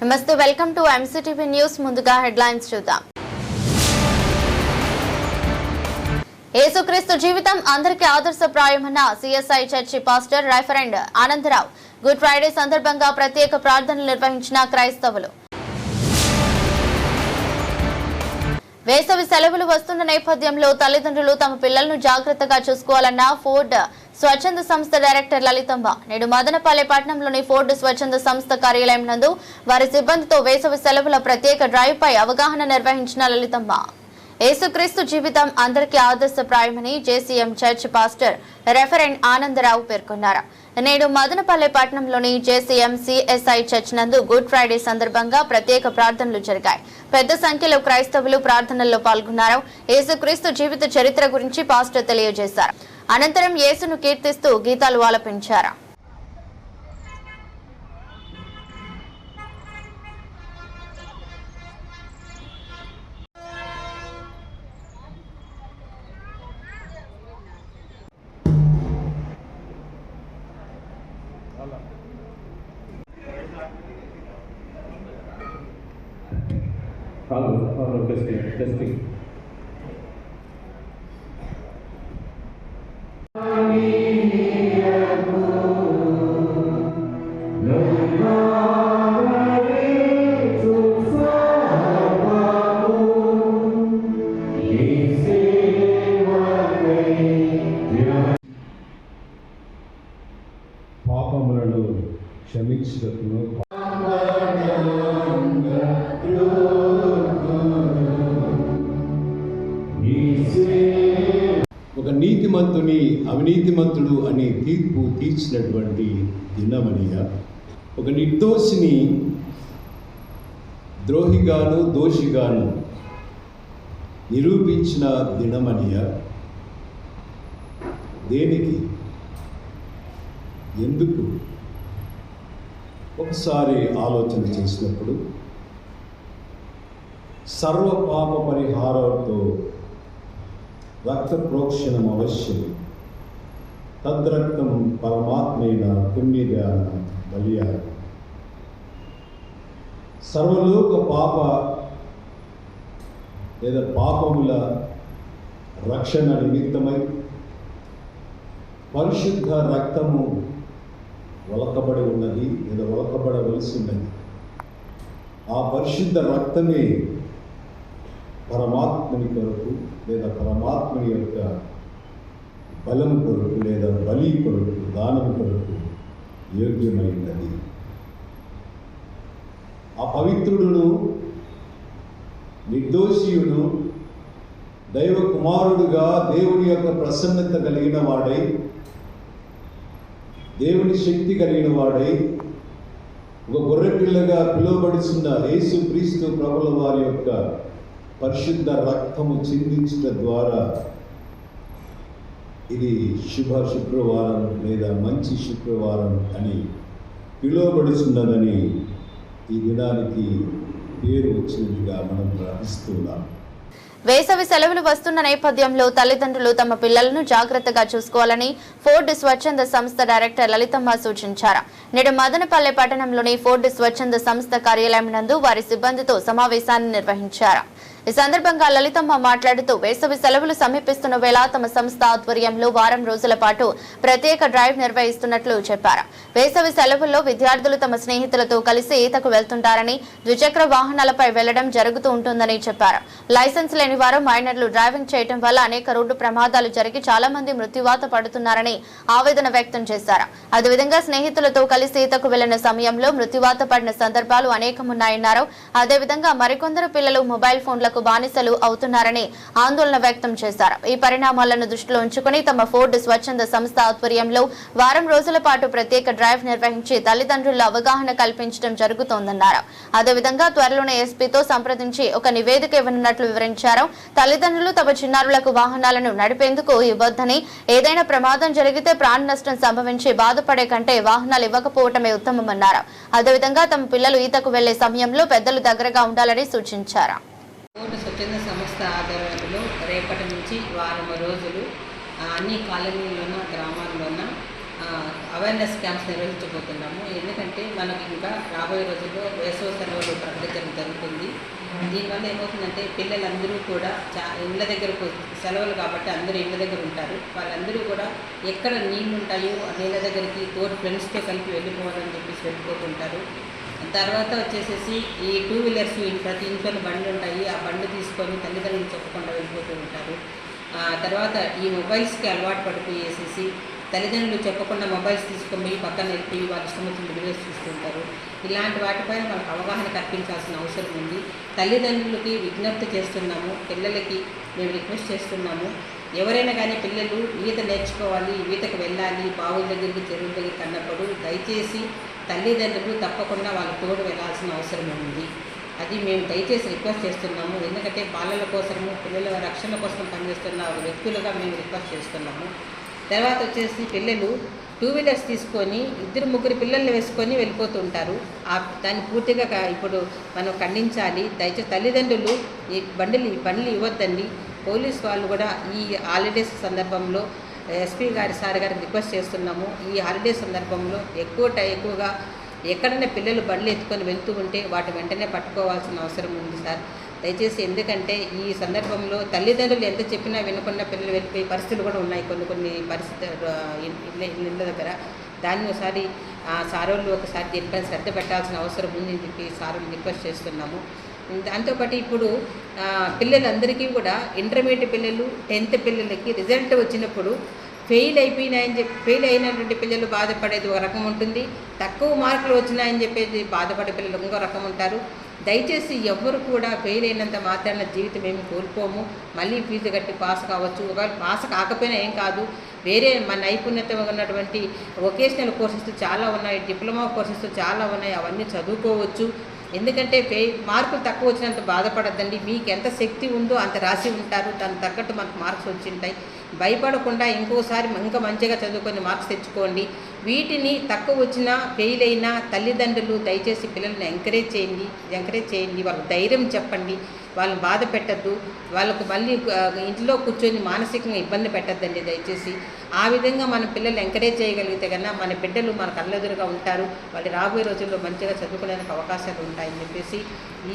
నమస్తే, welcome to MCTV news. ముందుగా headlines చూద్దాం. యేసుక్రీస్తు జీవితం అందరికీ ఆదర్శప్రాయమన్న CSI church pastor reverend Anandarao. Good Friday సందర్భంగా ప్రత్యేక ప్రార్థనలు నిర్వహించిన క్రైస్తవులు. వేసవి సెలవులు వస్తున్న నేపథ్యంలో తల్లిదండ్రులు తమ పిల్లలను జాగ్రత్తగా చూసుకోవాలన్న ఫోర్డ్ స్వచ్ఛంద సంస్థ డైరెక్టర్ లలితమ్మ నేడు మదనపల్లె పట్టణంలోని ఫోర్డ్ స్వచ్ఛంద సంస్థ కార్యాలయం నందు వారి సిబ్బందితో వేసవి సెలవుల ప్రత్యేక డ్రైవ్ పై అవగాహన నిర్వహించిన లలితమ్మ. యేసుక్రీస్తు జీవితం అందరికీ ఆదర్శప్రాయమని JCM church pastor reverend Anandarao పేర్కొన్నారు. నేడు మదనపల్లె పట్టణంలోని జేసీఎం సిఎస్ఐ చర్చ్ నందు గుడ్ ఫ్రైడే సందర్భంగా ప్రత్యేక ప్రార్థనలు జరిగాయి. పెద్ద సంఖ్యలో క్రైస్తవులు ప్రార్థనల్లో పాల్గొన్నారు. యేసుక్రీస్తు జీవిత చరిత్ర గురించి పాస్టర్ తెలియజేశారు. అనంతరం యేసును కీర్తిస్తూ గీతాలు ఆలపించారు. Testing. పాపములను క్షమించుటకును ఒక నీతిమంతుని అవినీతిమంతుడు అనే తీర్పు తీర్చినటువంటి దినమనిగా, ఒక నిర్దోషిని ద్రోహిగాను దోషిగాను నిరూపించిన దినమనిగా, దేనికి ఎందుకు ఒకసారి ఆలోచన చేసినప్పుడు సర్వ పాప పరిహారంతో రక్త ప్రోక్షణం అవశ్యం, తద్రక్తం పరమాత్మైన పుణ్యదాన బలియాగం. సర్వలోక పాప లేదా పాపముల రక్షణ నిమిత్తమై పరిశుద్ధ రక్తము ఒలకబడి ఉన్నది లేదా ఒలకబడవలసి ఉన్నది. ఆ పరిశుద్ధ రక్తమే పరమాత్మని కొరకు లేదా పరమాత్మని యొక్క బలం కొరకు లేదా బలి కొరకు దానం కొరకు యోగ్యమైనది. ఆ పవిత్రుడును నిర్దోషియును దైవ కుమారుడుగా దేవుని యొక్క ప్రసన్నత కలిగిన వాడై, దేవుని శక్తి కలిగిన వాడై, ఒక గొర్రెపిల్లగా పిలువబడుతున్న యేసు క్రీస్తు ప్రభుల వారి యొక్క పరిశుద్ధ రక్తము చిందించడం ద్వారా ఇది శుభ శుక్రవారం లేదా మంచి శుక్రవారం అని పిలువబడుతున్నదని ఈ దినానికి పేరు వచ్చినట్టుగా మనం గ్రహిస్తున్నాం. వేసవి సెలవులు వస్తున్న నేపథ్యంలో తల్లిదండ్రులు తమ పిల్లలను జాగ్రత్తగా చూసుకోవాలని ఫోర్డ్ స్వచ్ఛంద సంస్థ డైరెక్టర్ లలితమ్మ సూచించారు. నేడు మదనపల్లె పట్టణంలోని ఫోర్డ్ స్వచ్ఛంద సంస్థ కార్యాలయం నందు వారి సిబ్బందితో సమావేశాన్ని నిర్వహించారు. ఈ సందర్భంగా లలితమ్మ మాట్లాడుతూ వేసవి సెలవులు సమీపిస్తున్న వేళ తమ సంస్థ ఆధ్వర్యంలో వారం రోజుల పాటు ప్రత్యేక డ్రైవ్ నిర్వహిస్తున్నట్లు చెప్పారు. వేసవి సెలవుల్లో విద్యార్థులు తమ స్నేహితులతో కలిసి ఈతకు వెళ్తుంటారని, ద్విచక్ర వాహనాలపై వెళ్లడం జరుగుతూ ఉంటుందని చెప్పారు. లైసెన్స్ లేని వారు మైనర్లు డ్రైవింగ్ చేయడం వల్ల అనేక రోడ్డు ప్రమాదాలు జరిగి చాలా మంది మృత్యువాత పడుతున్నారని ఆవేదన వ్యక్తం చేశారు. అదేవిధంగా స్నేహితులతో కలిసి ఈతకు వెళ్లిన సమయంలో మృత్యువాత పడిన సందర్భాలు అనేకమున్నాయన్నారు. అదేవిధంగా మరికొందరు పిల్లలు మొబైల్ ఫోన్లకు బానిసలు అవుతున్నారని ఆందోళన వ్యక్తం చేశారు. ఈ పరిణామాలను దృష్టిలో ఉంచుకుని తమ ఫోర్డ్ స్వచ్ఛంద సంస్థ ఆధ్వర్యంలో వారం రోజుల పాటు ప్రత్యేక డ్రైవ్ నిర్వహించి తల్లిదండ్రుల అవగాహన కల్పించడం జరుగుతోందన్నారు. అదేవిధంగా త్వరలోనే ఎస్పీతో సంప్రదించి ఒక నివేదిక ఇవ్వనున్నట్లు వివరించారు. తల్లిదండ్రులు తమ చిన్నారులకు వాహనాలను నడిపేందుకు ఇవ్వొద్దని, ఏదైనా ప్రమాదం జరిగితే ప్రాణ నష్టం సంభవించి బాధపడే కంటే వాహనాలు ఇవ్వకపోవటమే ఉత్తమమన్నారు. అదేవిధంగా తమ పిల్లలు ఈతకు వెళ్లే సమయంలో పెద్దలు దగ్గరగా ఉండాలని సూచించారు. స్వచ్ఛంద సంస్థ ఆధ్వర్యంలో రేపటి నుంచి వారం రోజులు అన్ని కాలనీల్లోన గ్రామాల్లోన అవేర్నెస్ క్యాంప్స్ నిర్వహించబోతున్నాము. ఎందుకంటే మనకి ఇంకా రాబోయే రోజుల్లో వేసవి సెలవులు ప్రకటించడం జరుగుతుంది. దీనివల్ల ఏమవుతుందంటే పిల్లలందరూ కూడా ఇళ్ళ దగ్గరకు సెలవులు కాబట్టి అందరూ ఇళ్ళ దగ్గర ఉంటారు. వాళ్ళందరూ కూడా ఎక్కడ నీళ్ళు ఉంటాయో ఆ నీళ్ళ దగ్గరికి తోటి ఫ్రెండ్స్తో కలిపి వెళ్ళిపోవాలని చెప్పేసి వెళ్ళిపోతుంటారు. తర్వాత వచ్చేసేసి ఈ 2 వీలర్స్ ప్రతి ఇంట్లో బండ్లు ఉంటాయి. ఆ బండ్లు తీసుకొని తల్లిదండ్రులు చెప్పకుండా వెళ్ళిపోతూ ఉంటారు. తర్వాత ఈ మొబైల్స్కి అలవాటు పడిపోయేసేసి తల్లిదండ్రులు చెప్పకుండా మొబైల్స్ తీసుకొని పక్కన వెళ్ళి వాళ్ళ ఇష్టం వచ్చిన వీడియోస్ చూస్తుంటారు. ఇలాంటి వాటిపైన మనకు అవగాహన కల్పించాల్సిన అవసరం ఉంది. తల్లిదండ్రులకి విజ్ఞప్తి చేస్తున్నాము, పిల్లలకి మేము రిక్వెస్ట్ చేస్తున్నాము. ఎవరైనా కానీ పిల్లలు ఈత నేర్చుకోవాలి, ఈతకు వెళ్ళాలి, బావుల దగ్గరికి చెరువుల దగ్గరికి అన్నప్పుడు దయచేసి తల్లిదండ్రులు తప్పకుండా వాళ్ళ తోడు వెళ్ళాల్సిన అవసరం ఉంది. అది మేము దయచేసి రిక్వెస్ట్ చేస్తున్నాము. ఎందుకంటే బాలల కోసము పిల్లల రక్షణ కోసం పనిచేస్తున్న వ్యక్తులుగా మేము రిక్వెస్ట్ చేస్తున్నాము. తర్వాత వచ్చేసి పిల్లలు 2 వీలర్స్ తీసుకొని 2-3 పిల్లల్ని వేసుకొని వెళ్ళిపోతూ ఉంటారు. దాన్ని పూర్తిగా ఇప్పుడు మనం ఖండించాలి. దయచేసి తల్లిదండ్రులు ఈ బండ్లు ఇవ్వద్దండి. పోలీస్ వాళ్ళు కూడా ఈ హాలిడేస్ సందర్భంలో ఎస్పీ సార్ గారికి రిక్వెస్ట్ చేస్తున్నాము. ఈ హాలిడేస్ సందర్భంలో ఎక్కువగా ఎక్కడైనా పిల్లలు బండ్లు ఎత్తుకొని వెళ్తూ ఉంటే వాటి వెంటనే పట్టుకోవాల్సిన అవసరం ఉంది సార్. దయచేసి ఎందుకంటే ఈ సందర్భంలో తల్లిదండ్రులు ఎంత చెప్పినా వినకుండా పిల్లలు వెళ్ళిపోయే పరిస్థితులు కూడా ఉన్నాయి. కొన్ని పరిస్థితులు ఇళ్ళ దగ్గర దాన్ని ఒకసారి సారోళ్ళు ఒకసారి దీనిపైన శ్రద్ధ పెట్టాల్సిన అవసరం ఉందని చెప్పి సారోళ్ళు రిక్వెస్ట్ చేస్తున్నాము. దాంతోపాటు ఇప్పుడు పిల్లలందరికీ కూడా ఇంటర్మీడియట్ పిల్లలు 10th పిల్లలకి రిజల్ట్ వచ్చినప్పుడు ఫెయిల్ అయినటువంటి పిల్లలు బాధపడేది ఒక రకం ఉంటుంది. తక్కువ మార్కులు వచ్చినాయని చెప్పేసి బాధపడే పిల్లలు ఇంకో రకం ఉంటారు. దయచేసి ఎవరు కూడా ఫెయిల్ అయినంత మాత్రాన జీవితం ఏమి కోల్పోము. మళ్ళీ ఫీజు కట్టి పాస్ కావచ్చు. ఒకవేళ పాస్ కాకపోయినా ఏం కాదు, వేరే మన నైపుణ్యత ఉన్నటువంటి వొకేషనల్ కోర్సెస్ చాలా ఉన్నాయి, డిప్లొమా కోర్సెస్ చాలా ఉన్నాయి, అవన్నీ చదువుకోవచ్చు. ఎందుకంటే మార్కులు తక్కువ వచ్చినంత బాధపడద్దండి. మీకు ఎంత శక్తి ఉందో అంత రాసి ఉంటారు, దానికి తగ్గట్టు మనకు మార్క్స్ వచ్చింటాయి. భయపడకుండా ఇంకోసారి ఇంకా మంచిగా చదువుకొని మార్క్స్ తెచ్చుకోండి. వీటిని తక్కువ వచ్చినా ఫెయిల్ అయినా తల్లిదండ్రులు దయచేసి పిల్లల్ని ఎంకరేజ్ చేయండి. వాళ్ళకి ధైర్యం చెప్పండి, వాళ్ళని బాధ పెట్టద్దు, వాళ్ళకు మళ్ళీ ఇంట్లో కూర్చొని మానసికంగా ఇబ్బంది పెట్టద్దండి దయచేసి. ఆ విధంగా మన పిల్లల్ని ఎంకరేజ్ చేయగలిగితే కన్నా మన బిడ్డలు మన కళ్ళెదురుగా ఉంటారు. వాళ్ళు రాబోయే రోజుల్లో మంచిగా చదువుకోవడానికి అవకాశాలు ఉంటాయని చెప్పేసి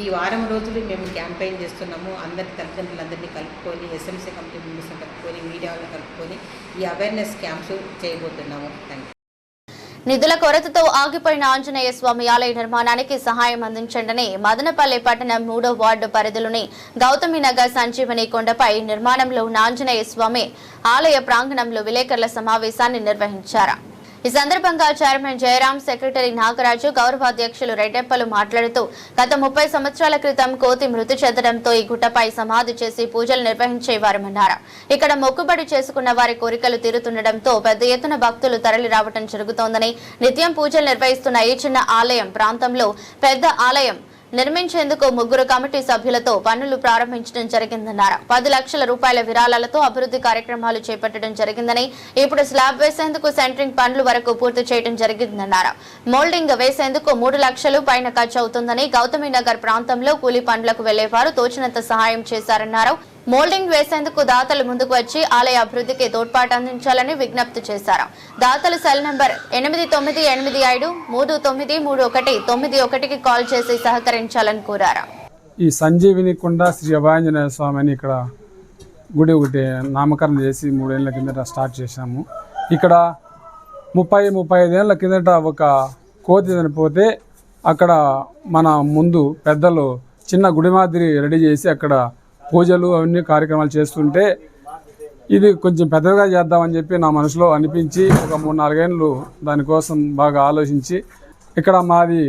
ఈ వారం రోజులు మేము క్యాంపెయిన్ చేస్తున్నాము. అందరి తల్లిదండ్రులందరినీ కలుపుకొని, ఎస్ఎంసీ కమిటీ మెంబర్స్ని కలుపుకొని, మీడియా వాళ్ళని కలుపుకొని ఈ అవేర్నెస్ క్యాంప్స్ చేయబోతున్నాము. Thank you. నిధుల కొరతతో ఆగిపోయిన ఆంజనేయ స్వామి ఆలయ నిర్మాణానికి సహాయం అందించండి. మదనపల్లె పట్టణం 3వ వార్డు పరిధిలోని గౌతమినగర్ సంజీవని కొండపై నిర్మాణంలో ఉన్న ఆంజనేయ స్వామి ఆలయ ప్రాంగణంలో విలేకరుల సమావేశాన్ని నిర్వహించారు. ఈ సందర్భంగా చైర్మన్ జయరాం, సెక్రటరీ నాగరాజు, గౌరవాధ్యక్షులు రెడ్డెప్పలు మాట్లాడుతూ గత 30 సంవత్సరాల క్రితం కోతి మృతి చెందడంతో ఈ గుట్టపై సమాధి చేసి పూజలు నిర్వహించేవారమన్నారు. ఇక్కడ మొక్కుబడి చేసుకున్న వారి కోరికలు తీరుతుండటంతో పెద్ద ఎత్తున భక్తులు తరలి రావడం జరుగుతోందని, నిత్యం పూజలు నిర్వహిస్తున్న ఈ చిన్న ఆలయం ప్రాంతంలో పెద్ద ఆలయం నిర్మించేందుకు 3 కమిటీ సభ్యులతో పనులు ప్రారంభించడం జరిగిందన్నారు. 10 లక్షల రూపాయల విరాళాలతో అభివృద్ధి కార్యక్రమాలు చేపట్టడం జరిగిందని, ఇప్పుడు స్లాబ్ వేసేందుకు సెంట్రింగ్ పనులు వరకు పూర్తి చేయడం జరిగిందన్నారు. మోల్డింగ్ వేసేందుకు 3 లక్షలు పైన ఖర్చు అవుతుందని, గౌతమినగర్ ప్రాంతంలో కూలీ పనులకు వెళ్లేవారు తోచినంత సహాయం చేశారన్నారు. మోల్డింగ్ వేసేందుకు దాతలు ముందుకు వచ్చి ఆలయ అభివృద్ధికి తోడ్పాటు అందించాలని విజ్ఞప్తి చేశారు. దాతలు సెల్ నంబర్ 8985393191కి కాల్ చేసి సహకరించాలని కోరారు. ఈ సంజీవిని కొండ శ్రీ అభయాంజనేయ స్వామి అని ఇక్కడ గుడి ఒకటి నామకరణం చేసి 3 ఏళ్ల కిందట స్టార్ట్ చేశాము. ఇక్కడ 35 ఏళ్ల కిందట ఒక కోతి చనిపోతే అక్కడ మన ముందు పెద్దలు చిన్న గుడి మాదిరి రెడీ చేసి అక్కడ పూజలు అవన్నీ కార్యక్రమాలు చేస్తుంటే ఇది కొంచెం పెద్దగా చేద్దామని చెప్పి నా మనసులో అనిపించి ఒక 3-4 ఏళ్ళు దానికోసం బాగా ఆలోచించి ఇక్కడ మాది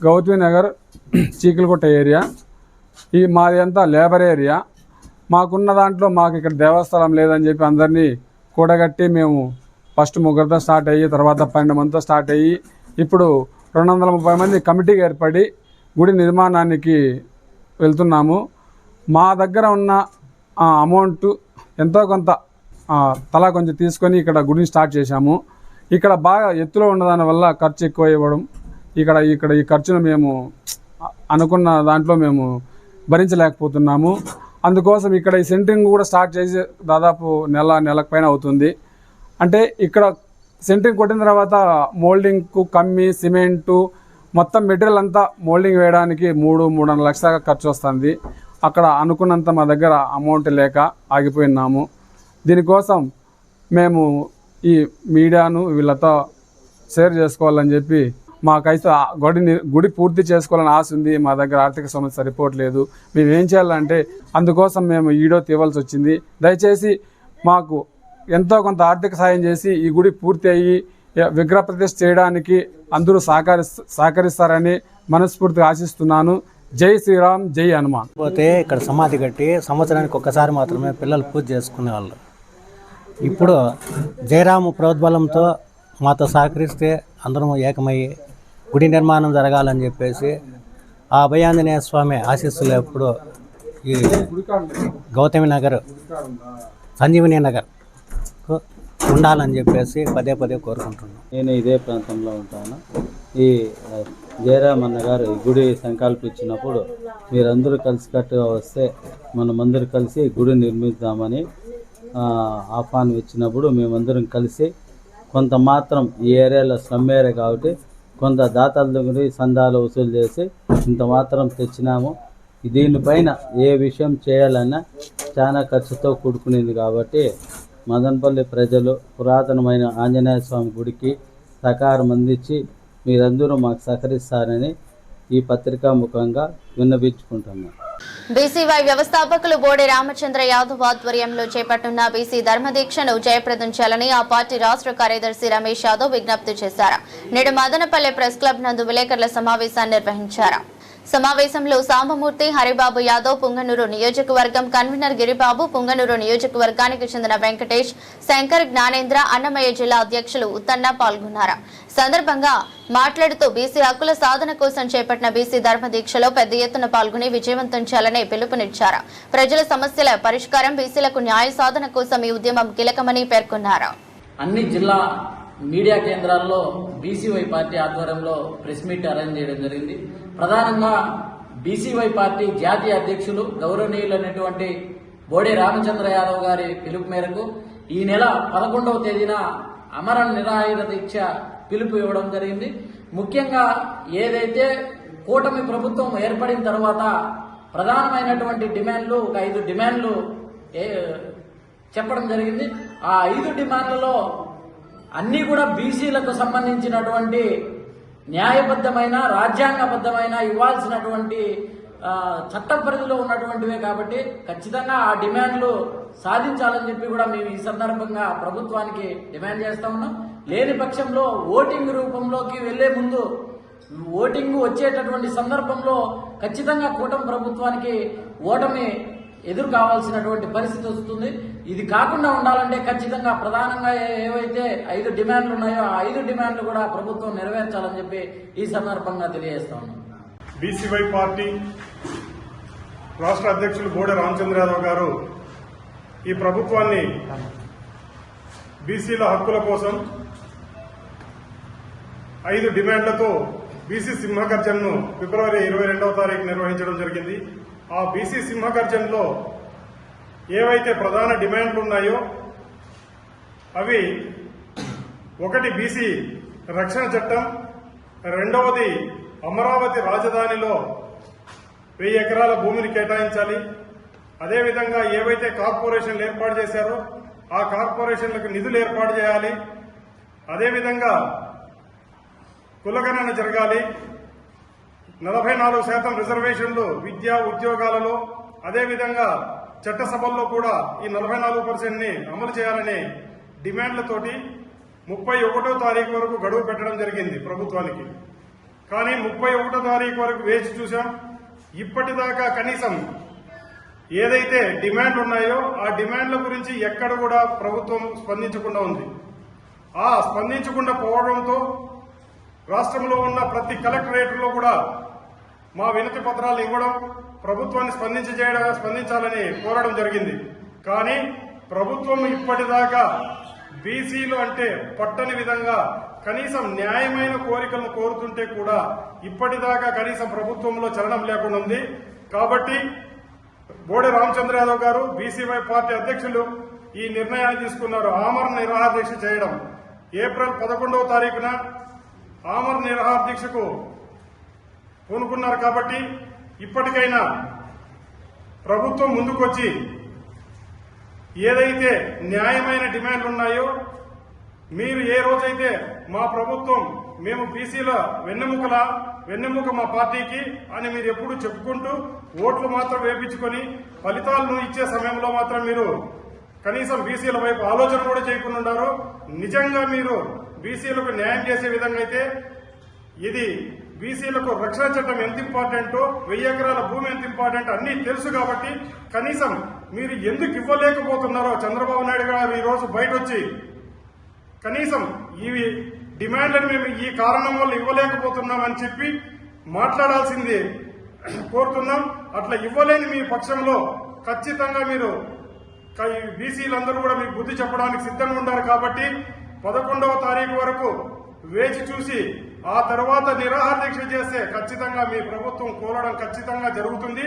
గౌతమినగర్ చీకలగుట్ట ఏరియా, మాది అంతా లేబర్ ఏరియా. మాకున్న దాంట్లో మాకు ఇక్కడ దేవస్థలం లేదని చెప్పి అందరినీ కూడగట్టి మేము ఫస్ట్ 3 స్టార్ట్ అయ్యి తర్వాత 12 మందితో స్టార్ట్ అయ్యి ఇప్పుడు 230 మంది కమిటీగా ఏర్పడి గుడి నిర్మాణానికి వెళ్తున్నాము. మా దగ్గర ఉన్న అమౌంట్ ఎంతో కొంత తలా కొంచెం తీసుకొని ఇక్కడ గుడిని స్టార్ట్ చేశాము. ఇక్కడ బాగా ఎత్తులో ఉన్నదాని వల్ల ఖర్చు ఎక్కువ ఇవ్వడం, ఇక్కడ ఈ ఖర్చును మేము అనుకున్న దాంట్లో మేము భరించలేకపోతున్నాము. అందుకోసం ఇక్కడ ఈ సెంటరింగ్ కూడా స్టార్ట్ చేసి దాదాపు నెలకు పైన అవుతుంది. అంటే ఇక్కడ సెంట్రింగ్ కొట్టిన తర్వాత మోల్డింగ్కు కమ్మి సిమెంటు మొత్తం మెటీరియల్ అంతా మోల్డింగ్ వేయడానికి 3-3.5 లక్షల దాకా ఖర్చు వస్తుంది. అక్కడ అనుకున్నంత మా దగ్గర అమౌంట్ లేక ఆగిపోయినాము. దీనికోసం మేము ఈ మీడియాను వీళ్ళతో షేర్ చేసుకోవాలని చెప్పి మాకైతే గుడి పూర్తి చేసుకోవాలని ఆశ ఉంది. మా దగ్గర ఆర్థిక సమస్య సరిపోవట్లేదు. మేము ఏం చేయాలంటే అందుకోసం మేము వీడియో తీయవలసి వచ్చింది. దయచేసి మాకు ఎంతో కొంత ఆర్థిక సాయం చేసి ఈ గుడి పూర్తి అయ్యి విగ్రహ ప్రతిష్ఠ చేయడానికి అందరూ సహకరిస్తారని మనస్ఫూర్తిగా ఆశిస్తున్నాను. జై శ్రీరామ్, జై హనుమాన్. పోతే ఇక్కడ సమాధి కట్టి సంవత్సరానికి ఒక్కసారి మాత్రమే పిల్లలు పూజ చేసుకునేవాళ్ళు. ఇప్పుడు జయరాము ప్రోద్బలంతో మాతో సహకరిస్తే అందరం ఏకమయ్యి గుడి నిర్మాణం జరగాలని చెప్పేసి ఆ అభయాంజనేయ స్వామి ఆశీస్సులు ఎప్పుడు ఈ గౌతమి నగర్, సంజీవని నగర్ ఉండాలని చెప్పేసి పదే కోరుకుంటున్నాను. నేను ఇదే ప్రాంతంలో ఉంటాను. ఈ జయరామన్న గారు ఈ గుడి సంకల్పించినప్పుడు మీరందరూ కలిసికట్టుగా వస్తే మనమందరూ కలిసి గుడి నిర్మిద్దామని ఆహ్వానం ఇచ్చినప్పుడు మేమందరం కలిసి కొంత మాత్రం ఈ ఏరియాలో స్లమ్ ఏరియా కాబట్టి కొంత దాతల దగ్గర సందాలు వసూలు చేసి ఇంత మాత్రం తెచ్చినాము. దీనిపైన ఏ విషయం చేయాలన్నా చాలా ఖర్చుతో కూడుకునేది కాబట్టి మదనపల్లి ప్రజలు పురాతనమైన ఆంజనేయ స్వామి గుడికి సహకారం అందించి మీరందరూ మాకు సహకరిస్తారని ఈ పత్రికా ముఖంగా విన్నవించుకుంటున్నాను. బీసీవై వ్యవస్థాపకులు బోడే రామచంద్ర యాదవ్ ఆధ్వర్యంలో చేపట్టున్న బీసీ ధర్మదీక్షను జయప్రదం చేయాలని ఆ పార్టీ రాష్ట్ర కార్యదర్శి రమేష్ యాదవ్ విజ్ఞప్తి చేశారు. నేడు మదనపల్లె ప్రెస్ క్లబ్ నందు విలేకరుల సమావేశాన్ని నిర్వహించారు. సమావేశంలో సాంబమూర్తి, హరిబాబు యాదవ్, పుంగనూరు నియోజకవర్గం కన్వీనర్ గిరిబాబు, పుంగనూరు నియోజకవర్గానికి చెందిన వెంకటేష్, శంకర్, జ్ఞానేంద్ర, అన్నమయ్య జిల్లా అధ్యక్షులు ఉత్తన్న పాల్గొన్నారు. సందర్భంగా మాట్లాడుతూ బీసీ హక్కుల సాధన కోసం చేపట్టిన బీసీ ధర్మదీక్షలో పెద్ద ఎత్తున పాల్గొని విజయవంతం చేయాలని పిలుపునిచ్చారు. ప్రజల సమస్యల పరిష్కారం, బీసీలకు న్యాయ సాధన కోసం ఈ ఉద్యమం కీలకమని పేర్కొన్నారు. అన్ని జిల్లా మీడియా కేంద్రాల్లో బీసీవై పార్టీ ఆధ్వర్యంలో ప్రెస్ మీట్ అరేంజ్ చేయడం జరిగింది. ప్రధానంగా బీసీవై పార్టీ జాతీయ అధ్యక్షులు గౌరవనీయులైనటువంటి బోడే రామచంద్ర యాదవ్ గారి పిలుపు మేరకు ఈ నెల 11వ తేదీన అమర నిరాయుధ దీక్ష పిలుపు ఇవ్వడం జరిగింది. ముఖ్యంగా ఏదైతే కూటమి ప్రభుత్వం ఏర్పడిన తర్వాత ప్రధానమైనటువంటి డిమాండ్లు, ఒక 5 డిమాండ్లు చెప్పడం జరిగింది. ఆ 5 డిమాండ్లలో అన్నీ కూడా బీసీలకు సంబంధించినటువంటి న్యాయబద్ధమైన, రాజ్యాంగబద్ధమైన ఇవ్వాల్సినటువంటి చట్ట పరిధిలో ఉన్నటువంటివే కాబట్టి ఖచ్చితంగా ఆ డిమాండ్లు సాధించాలని చెప్పి కూడా మేము ఈ సందర్భంగా ప్రభుత్వానికి డిమాండ్ చేస్తా ఉన్నాం. లేని పక్షంలో ఓటింగ్ రూపంలోకి వెళ్లే ముందు, ఓటింగ్ వచ్చేటటువంటి సందర్భంలో ఖచ్చితంగా కూటమి ప్రభుత్వానికి ఓటమి ఎదురు కావాల్సినటువంటి పరిస్థితి వస్తుంది. ఇది కాకుండా ఉండాలంటే ఖచ్చితంగా ప్రధానంగా ఏవైతే 5 డిమాండ్లు ఉన్నాయో ఆ 5 డిమాండ్లు కూడా ప్రభుత్వం నెరవేర్చాలని చెప్పి ఈ సందర్భంగా తెలియజేస్తా ఉన్నాం. బీసీవై పార్టీ రాష్ట్ర అధ్యక్షులు బోడే రామచంద్ర యాదవ్ గారు ఈ ప్రభుత్వాన్ని బీసీల హక్కుల కోసం 5 డిమాండ్లతో బీసీ సింహగర్జనను ఫిబ్రవరి 22వ తారీఖు నిర్వహించడం జరిగింది. ఆ బీసీ సింహగర్జనలో ఏవైతే ప్రధాన డిమాండ్లు ఉన్నాయో అవి 1 బీసీ రక్షణ చట్టం, 2వది అమరావతి రాజధానిలో 1000 ఎకరాల భూమిని కేటాయించాలి. అదేవిధంగా ఏవైతే కార్పొరేషన్లు ఏర్పాటు చేశారో ఆ కార్పొరేషన్లకు నిధులు ఏర్పాటు చేయాలి. అదేవిధంగా కులగణన జరగాలి. 44% రిజర్వేషన్లు విద్యా ఉద్యోగాలలో, అదేవిధంగా చట్టసభల్లో కూడా ఈ 44%ని అమలు చేయాలనే డిమాండ్లతోటి 31వ తారీఖు వరకు గడువు పెట్టడం జరిగింది ప్రభుత్వానికి. కానీ 31వ తారీఖు వరకు వేచి చూశాం. ఇప్పటిదాకా కనీసం ఏదైతే డిమాండ్లు ఉన్నాయో ఆ డిమాండ్ల గురించి ఎక్కడ కూడా ప్రభుత్వం స్పందించకుండా ఉంది. ఆ స్పందించకుండా పోవడంతో రాష్ట్రంలో ఉన్న ప్రతి కలెక్టరేట్లో కూడా మా వినతి పత్రాలు ఇవ్వడం, ప్రభుత్వాన్ని స్పందించాలని కోరడం జరిగింది. కానీ ప్రభుత్వం ఇప్పటిదాకా బీసీలు అంటే పట్టని విధంగా కనీసం న్యాయమైన కోరికలను కోరుతుంటే కూడా ఇప్పటిదాకా కనీసం ప్రభుత్వంలో చలనం లేకుండా ఉంది. కాబట్టి బోడే రామచంద్ర యాదవ్ గారు బీసీవై పార్టీ అధ్యక్షులు ఈ నిర్ణయాన్ని తీసుకున్నారు. ఆమరణ నిరాహార దీక్ష చేయడం. ఏప్రిల్ 11వ తారీఖున ఆమరణ నిరాహార దీక్షకు పూనుకున్నారు కాబట్టి ఇప్పటికైనా ప్రభుత్వం ముందుకొచ్చి ఏదైతే న్యాయమైన డిమాండ్లు ఉన్నాయో మీరు ఏ రోజైతే మా ప్రభుత్వం మేము బీసీల వెన్నెముక మా పార్టీకి అని మీరు ఎప్పుడు చెప్పుకుంటూ ఓట్లు మాత్రం వేపించుకొని ఫలితాలను ఇచ్చే సమయంలో మాత్రం మీరు కనీసం బీసీల వైపు ఆలోచన కూడా చేయకుండా ఉన్నారు. నిజంగా మీరు బీసీలకు న్యాయం చేసే విధంగా అయితే ఇది బీసీలకు రక్షణ చట్టం ఎంత ఇంపార్టెంటో 1000 ఎకరాల భూమి ఎంత ఇంపార్టెంట్ అన్నీ తెలుసు కాబట్టి కనీసం మీరు ఎందుకు ఇవ్వలేకపోతున్నారో చంద్రబాబు నాయుడు గారు ఈ రోజు బయట వచ్చి కనీసం ఇవి డిమాండ్లను మేము ఈ కారణం వల్ల ఇవ్వలేకపోతున్నామని చెప్పి మాట్లాడాల్సింది కోరుతున్నాం. అట్లా ఇవ్వలేని మీ పక్షంలో ఖచ్చితంగా మీరు బీసీలందరూ కూడా మీకు బుద్ధి చెప్పడానికి సిద్ధంగా ఉన్నారు కాబట్టి 11వ తారీఖు వరకు వేచి చూసి ఆ తర్వాత నిరాహార దీక్ష చేస్తే ఖచ్చితంగా మీ ప్రభుత్వం కూలడం ఖచ్చితంగా జరుగుతుంది.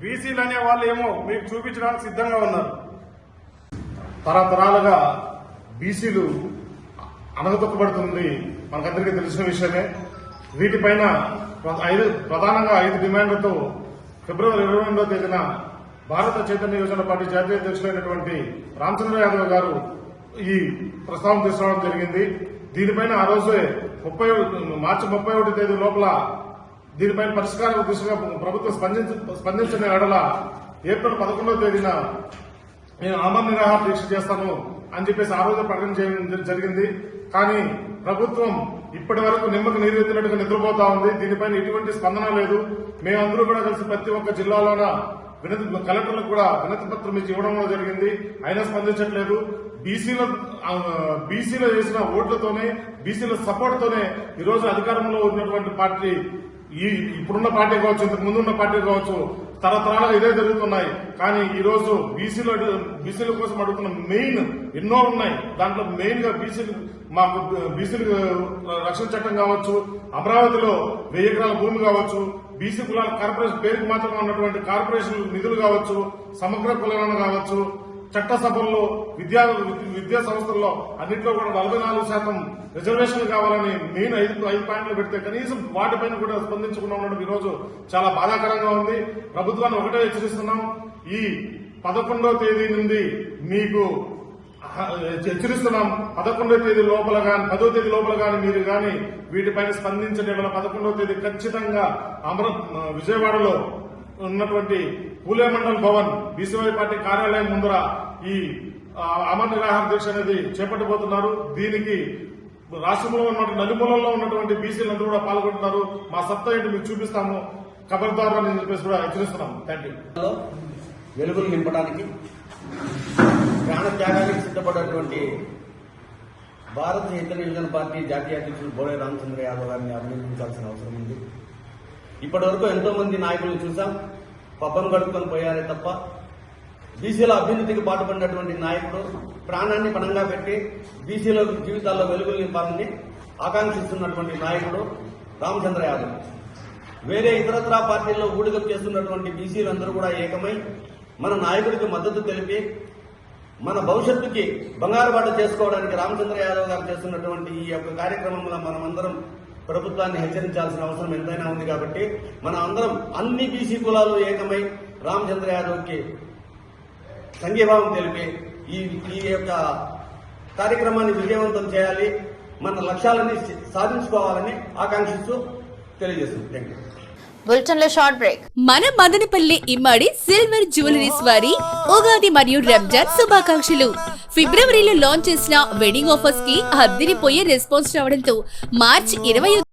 బీసీలు అనే వాళ్ళు ఏమో మీకు చూపించడానికి సిద్ధంగా ఉన్నారు. తరతరాలుగా బీసీలు అణగదొక్కబడుతుంది మనకందరికీ తెలిసిన విషయమే. వీటిపైన ప్రధానంగా 5 డిమాండ్లతో ఫిబ్రవరి 22వ తేదీన భారత చైతన్య యోజన పార్టీ జాతీయ అధ్యక్షులైనటువంటి రామచంద్ర యాదవ్ గారు ఈ ప్రస్తావన తీసుకురావడం జరిగింది. దీనిపైన ఆ రోజే మార్చి 31వ తేదీ లోపల దీనిపైన పరిష్కారం దిశగా ప్రభుత్వం స్పందించిన ఎడల ఏప్రిల్ 11వ తేదీన నేను ఆమరణ నిరాహార దీక్ష చేస్తాను అని చెప్పేసి ఆ రోజు ప్రకటన చేయడం జరిగింది. కానీ ప్రభుత్వం ఇప్పటి వరకు నిమ్మకు నీరెత్తినట్టుగా నిద్రపోతా ఉంది. దీనిపైన ఎటువంటి స్పందన లేదు. మేమందరూ కూడా కలిసి ప్రతి ఒక్క జిల్లాలోన కలెక్టర్లకు కూడా వినతి పత్రం ఇచ్చి ఇవ్వడం జరిగింది. అయినా స్పందించట్లేదు. బీసీలో చేసిన ఓట్లతోనే బీసీల సపోర్ట్ తోనే ఈ రోజు అధికారంలో ఉన్నటువంటి పార్టీ ఇప్పుడున్న పార్టీ కావచ్చు, ఇంతకు ముందున్న పార్టీ కావచ్చు, తరతరాలుగా ఇదే జరుగుతున్నాయి. కానీ ఈ రోజు బీసీల కోసం అడుగుతున్న మెయిన్ ఎన్నో ఉన్నాయి. దాంట్లో మెయిన్ గా బీసీలకు రక్షణ చట్టం కావచ్చు, అమరావతిలో 1000 ఎకరాల భూమి కావచ్చు, బీసీ కులాల కార్పొరేషన్ పేరుకు మాత్రమే ఉన్నటువంటి కార్పొరేషన్ నిధులు కావచ్చు, సమగ్ర కులాలను కావచ్చు, చట్టసభల్లో విద్యా సంస్థల్లో అన్నింటిలో కూడా 44% రిజర్వేషన్లు కావాలని మెయిన్ 5 పాయింట్లు పెడితే కనీసం వాటిపైన కూడా స్పందించకుండా ఉండడం ఈ రోజు చాలా బాధాకరంగా ఉంది. ప్రభుత్వాన్ని ఒకటే హెచ్చరిస్తున్నాం, ఈ 11వ తేదీ నుండి మీకు హెచ్చరిస్తున్నాం. 11వ తేదీ లోపల కానీ 10వ తేదీ లోపల కానీ మీరు కానీ వీటిపైన స్పందించడం 11వ తేదీ ఖచ్చితంగా విజయవాడలో ఉన్నటువంటి పూలే మండల్ భవన్ బీసీవై పార్టీ కార్యాలయం ముందర ఈ ఆమరణ నిరాహార దీక్ష అనేది చేపట్టబోతున్నారు. దీనికి రాష్ట్రంలో ఉన్నటువంటి నలుమూలల్లో ఉన్నటువంటి బీసీలందరూ కూడా పాల్గొంటున్నారు. మా సత్తా ఏంటి మీకు చూపిస్తాము, ఖబర్దారు అని చెప్పేసి కూడా హెచ్చరిస్తున్నాము. Thank you. వెలుగులు నింపడానికి ప్రాణ త్యాగానికి సిద్ధపడినటువంటి భారత చైతన్య యోజన పార్టీ జాతీయ అధ్యక్షులు బోడే రామచంద్ర యాదవ్ గారిని అభినందించాల్సిన అవసరం ఉంది. ఇప్పటి వరకు ఎంతో మంది నాయకులను చూసాం, పబ్బం గడుపుకొని పోయారే తప్ప బీసీల అభ్యున్నతికి పాటుపడినటువంటి నాయకుడు ప్రాణాన్ని పణంగా పెట్టి బీసీల జీవితాల్లో వెలుగులు నింపాలని ఆకాంక్షిస్తున్నటువంటి నాయకుడు రామచంద్ర యాదవ్. వేరే ఇతరత్రా పార్టీల్లో ఊడిగం చేస్తున్నటువంటి బీసీలందరూ కూడా ఏకమై మన నాయకుడికి మద్దతు తెలిపి మన భవిష్యత్తుకి బంగారు బాట చేసుకోవడానికి రామచంద్ర యాదవ్ గారు చేస్తున్నటువంటి ఈ యొక్క కార్యక్రమంలో మనమందరం ప్రభుత్వాన్ని హెచ్చరించాల్సిన అవసరం ఎంతైనా ఉంది. కాబట్టి మన అందరం అన్ని బీసీ కులాలు ఏకమై రామచంద్ర యాదవ్కి సంఘీభావం తెలిపి ఈ యొక్క కార్యక్రమాన్ని విజయవంతం చేయాలి, మన లక్ష్యాలని సాధించుకోవాలని ఆకాంక్షిస్తూ తెలియజేస్తుంది. Thank you. బులెటిన్ లో షార్ట్ బ్రేక్. మన మదనపల్లి ఇమ్మడి సిల్వర్ జ్యువెలరీస్ వారి ఉగాది మరియు రంజాన్ శుభాకాంక్షలు. ఫిబ్రవరిలో లాంచ్ చేసిన వెడ్డింగ్ ఆఫర్స్ కి అద్దిరిపోయే రెస్పాన్స్ రావడంతో మార్చి 20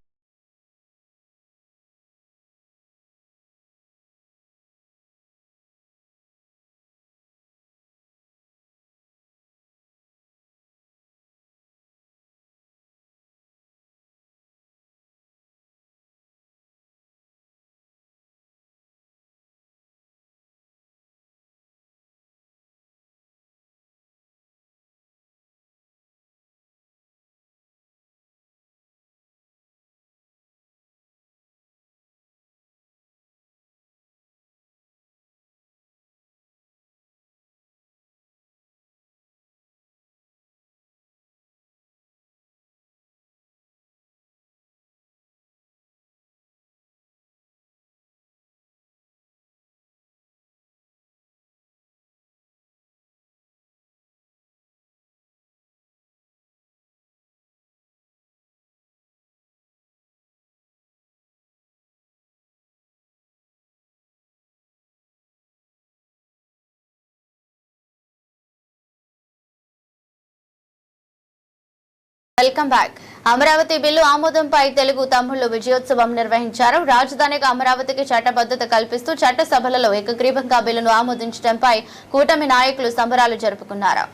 వెల్కమ్ బ్యాక్. అమరావతి బిల్లు ఆమోదంపై తెలుగు తమ్ముళ్లు విజయోత్సవం నిర్వహించారు. రాజధానిగా అమరావతికి చట్టబద్ధత కల్పిస్తూ చట్టసభలలో ఏకగ్రీవంగా బిల్లును ఆమోదించడంపై కూటమి నాయకులు సంబరాలు జరుపుకున్నారు.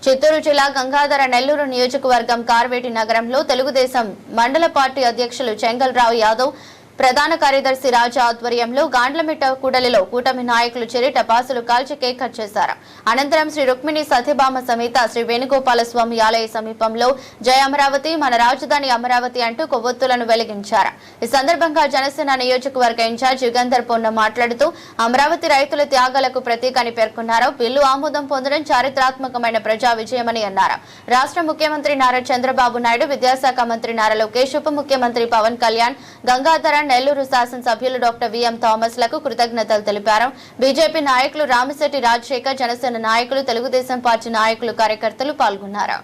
చిత్తూరు జిల్లా గంగాధర నెల్లూరు నియోజకవర్గం కార్వేటి నగరంలో తెలుగుదేశం మండల పార్టీ అధ్యక్షులు చెంగల్రావు యాదవ్, ప్రధాన కార్యదర్శి రాజా ఆధ్వర్యంలో గాండ్లమిట్ట కూడలిలో కూటమి నాయకులు చేరి టపాసులు కాల్చి కేక్ కట్ చేశారు. అనంతరం శ్రీ రుక్మిణి సత్యభామ సమేత శ్రీ వేణుగోపాల స్వామి ఆలయ సమీపంలో జయ అమరావతి, మన రాజధాని అమరావతి అంటూ కొవ్వొత్తులను వెలిగించారు. ఈ సందర్భంగా జనసేన నియోజకవర్గ ఇన్ఛార్జ్ యుగంధర్ పొన్న మాట్లాడుతూ అమరావతి రైతుల త్యాగాలకు ప్రతీక అని పేర్కొన్నారు. బిల్లు ఆమోదం పొందడం చారిత్రాత్మకమైన ప్రజా విజయమని అన్నారు. రాష్ట్ర ముఖ్యమంత్రి నారా చంద్రబాబు నాయుడు, విద్యాశాఖ మంత్రి నారా లోకేష్, ఉప ముఖ్యమంత్రి పవన్ కళ్యాణ్, గంగాధర నెల్లూరు శాసనసభ్యులు డాక్టర్ విఎం థామస్ లకు కృతజ్ఞతలు తెలిపారు. బీజేపీ నాయకులు రామిశెట్టి రాజశేఖర్, జనసేన నాయకులు, తెలుగుదేశం పార్టీ నాయకులు, కార్యకర్తలు పాల్గొన్నారు.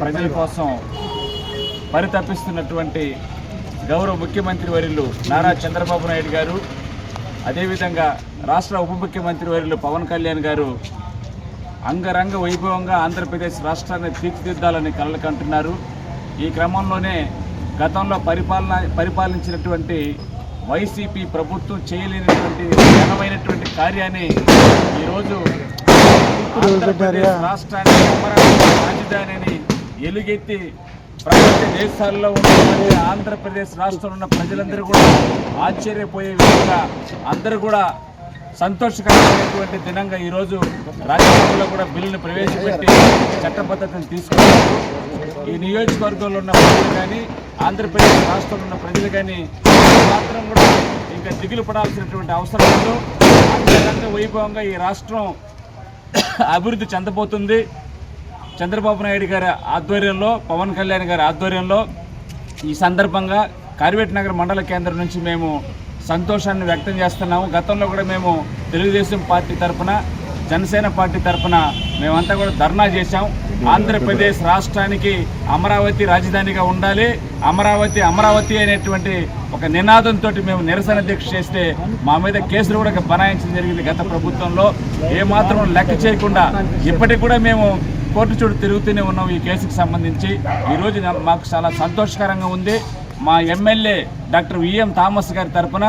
ప్రజల కోసం పరితపిస్తున్నటువంటి గౌరవ ముఖ్యమంత్రి వర్యులు నారా చంద్రబాబు నాయుడు గారు, అదేవిధంగా రాష్ట్ర ఉప ముఖ్యమంత్రి వర్యులు పవన్ కళ్యాణ్ గారు అంగరంగ వైభవంగా ఆంధ్రప్రదేశ్ రాష్ట్రాన్ని తీర్చిదిద్దాలని కలలు కంటున్నారు. ఈ క్రమంలోనే గతంలో పరిపాలించినటువంటి వైసీపీ ప్రభుత్వం చేయలేనటువంటి ఘనమైనటువంటి కార్యాన్ని ఈరోజు ఆంధ్రప్రదేశ్ రాష్ట్రాన్ని అమరావతి రాజధానిని ఎలుగెత్తి ప్రపంచ దేశాల్లో ఉన్నటువంటి ఆంధ్రప్రదేశ్ రాష్ట్రంలో ఉన్న ప్రజలందరూ కూడా ఆశ్చర్యపోయే విధంగా అందరూ కూడా సంతోషకరమైనటువంటి దినంగా ఈరోజు రాజ్యసభలో కూడా బిల్లును ప్రవేశపెట్టి చట్టబద్ధతను తీసుకున్నారు. ఈ నియోజకవర్గంలో ఉన్న ప్రజలు కానీ, ఆంధ్రప్రదేశ్ రాష్ట్రంలో ఉన్న ప్రజలు కానీ మాత్రం కూడా ఇంకా దిగులు పడాల్సినటువంటి అవసరం లేదు. అంతకంటే వైభవంగా ఈ రాష్ట్రం అభివృద్ధి చెందబోతుంది. చంద్రబాబు నాయుడు గారి ఆధ్వర్యంలో, పవన్ కళ్యాణ్ గారి ఆధ్వర్యంలో ఈ సందర్భంగా కార్వేటి నగర మండల కేంద్రం నుంచి మేము సంతోషాన్ని వ్యక్తం చేస్తున్నాము. గతంలో కూడా మేము తెలుగుదేశం పార్టీ తరఫున, జనసేన పార్టీ తరఫున మేమంతా కూడా ధర్నా చేశాం. ఆంధ్రప్రదేశ్ రాష్ట్రానికి అమరావతి రాజధానిగా ఉండాలి, అమరావతి అమరావతి అనేటువంటి ఒక నినాదంతో మేము నిరసన దీక్ష చేస్తే మా మీద కేసులు కూడా బనాయించడం జరిగింది గత ప్రభుత్వంలో. ఏమాత్రం లెక్క చేయకుండా ఇప్పటికి కూడా మేము కోర్టు చుట్టూ తిరుగుతూనే ఉన్నాం ఈ కేసుకు సంబంధించి. ఈరోజు మాకు చాలా సంతోషకరంగా ఉంది. మా ఎమ్మెల్యే డాక్టర్ విఎం థామస్ గారి తరఫున,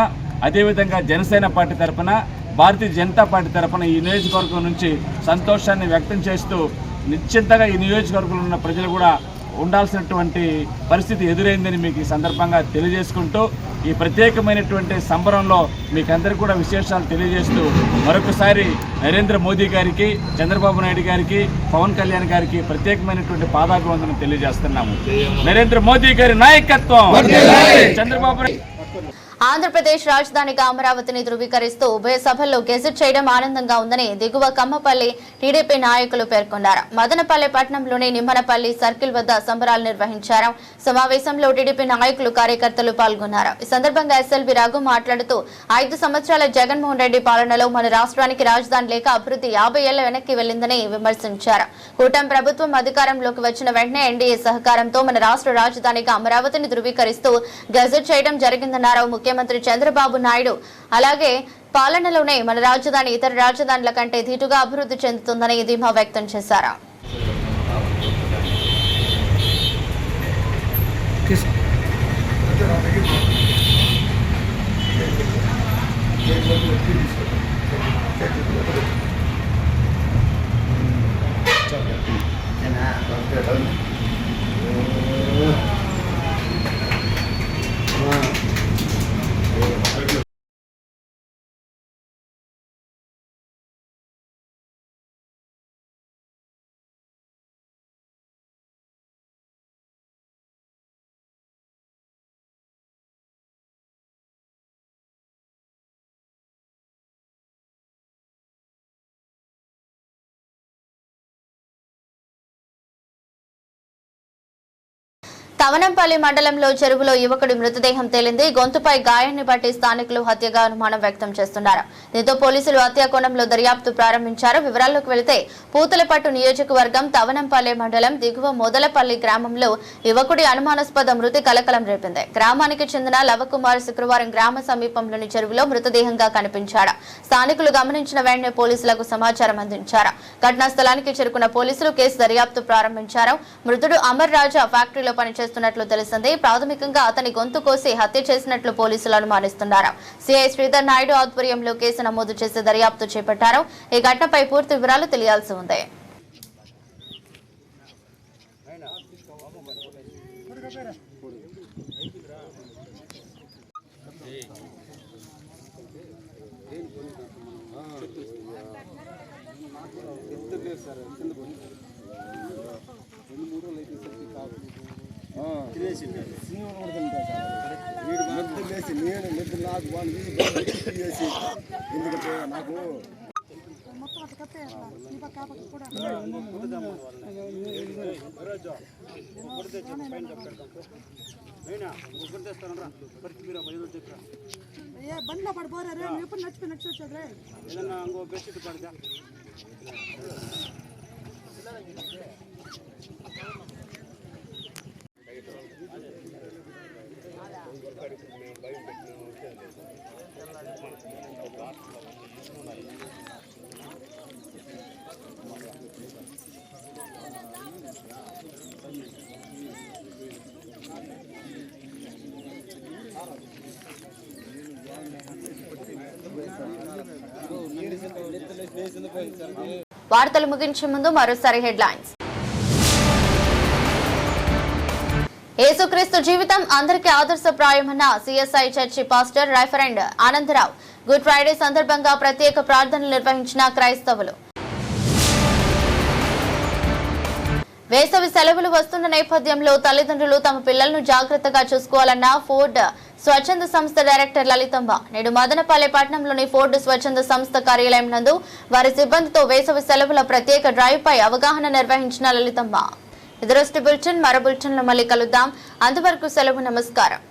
అదేవిధంగా జనసేన పార్టీ తరఫున, భారతీయ జనతా పార్టీ తరఫున ఈ నియోజకవర్గం నుంచి సంతోషాన్ని వ్యక్తం చేస్తూ నిశ్చింతగా ఈ నియోజకవర్గంలో ఉన్న ప్రజలు కూడా ఉండాల్సినటువంటి పరిస్థితి ఎదురైందని మీకు ఈ సందర్భంగా తెలియజేసుకుంటూ, ఈ ప్రత్యేకమైనటువంటి సంబరంలో మీకందరికీ కూడా విశేషాలు తెలియజేస్తూ మరొకసారి నరేంద్ర మోదీ గారికి, చంద్రబాబు నాయుడు గారికి, పవన్ కళ్యాణ్ గారికి ప్రత్యేకమైనటువంటి పాదాభివందనం తెలియజేస్తున్నాము. నరేంద్ర మోదీ గారి నాయకత్వం, చంద్రబాబు నాయుడు. ఆంధ్రప్రదేశ్ రాజధానిగా అమరావతిని ధృవీకరిస్తూ ఉభయ సభల్లో గెజెట్ చేయడం ఆనందంగా ఉందని దిగువ కమ్మపల్లి టీడీపీ నాయకులు పేర్కొన్నారు. మదనపల్లె పట్టణంలోని నిమ్మనపల్లి సర్కిల్ వద్ద సంబరాలు నిర్వహించారు. సమావేశంలో టీడీపీ నాయకులు, కార్యకర్తలు పాల్గొన్నారు. ఈ సందర్భంగా ఎస్ఎల్వి రఘు మాట్లాడుతూ 5 సంవత్సరాల జగన్మోహన్ రెడ్డి పాలనలో మన రాష్ట్రానికి రాజధాని లేక అభివృద్ధి 50 ఏళ్ల వెనక్కి వెళ్లిందని విమర్శించారు. కూటమి ప్రభుత్వం అధికారంలోకి వచ్చిన వెంటనే ఎన్డీఏ సహకారంతో మన రాష్ట్ర రాజధానిగా అమరావతిని ధృవీకరిస్తూ గెజెట్ చేయడం జరిగిందన్నారు. ముఖ్యమంత్రి చంద్రబాబు నాయుడు అలాగే పాలనలోనే మన రాజధాని ఇతర రాజధానుల కంటే ధీటుగా అభివృద్ధి చెందుతుందని ధీమా వ్యక్తం చేశారు. తవనంపల్లి మండలంలో చెరువులో యువకుడి మృతదేహం తేలింది. గొంతుపై గాయాన్ని బట్టి స్థానికులు హత్యగా అనుమానం వ్యక్తం చేస్తున్నారు. దీంతో పోలీసులు హత్యా కోణంలో దర్యాప్తు ప్రారంభించారు. వివరాల్లోకి వెళితే పూతలపట్టు నియోజకవర్గం తవనంపల్లి మండలం దిగువ మొదలపల్లి గ్రామంలో యువకుడి అనుమానాస్పద మృతి కలకలం రేపింది. గ్రామానికి చెందిన లవకుమార్ శుక్రవారం గ్రామ సమీపంలోని చెరువులో మృతదేహంగా కనిపించాడు. స్థానికులు గమనించిన వెంటనే పోలీసులకు సమాచారం అందించారు. ఘటనా స్థలానికి చేరుకున్న పోలీసులు కేసు దర్యాప్తు ప్రారంభించారు. మృతుడు అమర్ రాజా ఫ్యాక్టరీలో పనిచేస్తున్నట్లు తెలిసింది. ప్రాథమికంగా అతని గొంతు కోసి హత్య చేసినట్లు పోలీసులు అనుమానిస్తున్నారు. సిఐ శ్రీధర్ నాయుడు ఆధ్వర్యంలో కేసు నమోదు చేసి దర్యాప్తు చేపట్టారు. ఈ ఘటనపై పూర్తి వివరాలు తెలియాల్సి ఉంది. బండ్లో పడిపోరా ఎప్పుడు నచ్చిపోయి వచ్చేద్రే బెస్ట్ పడదా వార్తలు ముగించే ముందు మరోసారి హెడ్లైన్స్. యేసుక్రీస్తు జీవితం అందరికీ ఆదర్శప్రాయమన్న CSI church pastor reverend Anandarao. Good Friday సందర్భంగా ప్రత్యేక ప్రార్థనలు నిర్వహించిన క్రైస్తవులు. వేసవి సెలవులు వస్తున్న నేపథ్యంలో తల్లిదండ్రులు తమ పిల్లలను జాగ్రత్తగా చూసుకోవాలన్న ఫోర్డ్ స్వచ్ఛంద సంస్థ డైరెక్టర్ లలితమ్మ. నేడు మదనపల్లె పట్టణంలోని ఫోర్డ్ స్వచ్ఛంద సంస్థ కార్యాలయం నందు వారి సిబ్బందితో వేసవి సెలవుల ప్రత్యేక డ్రైవ్ పై అవగాహన నిర్వహించిన లలితమ్మ. ఇది బులెటిన్. మరో బులెటిన్లో మళ్ళీ కలుద్దాం. అంతవరకు సెలవు. నమస్కారం.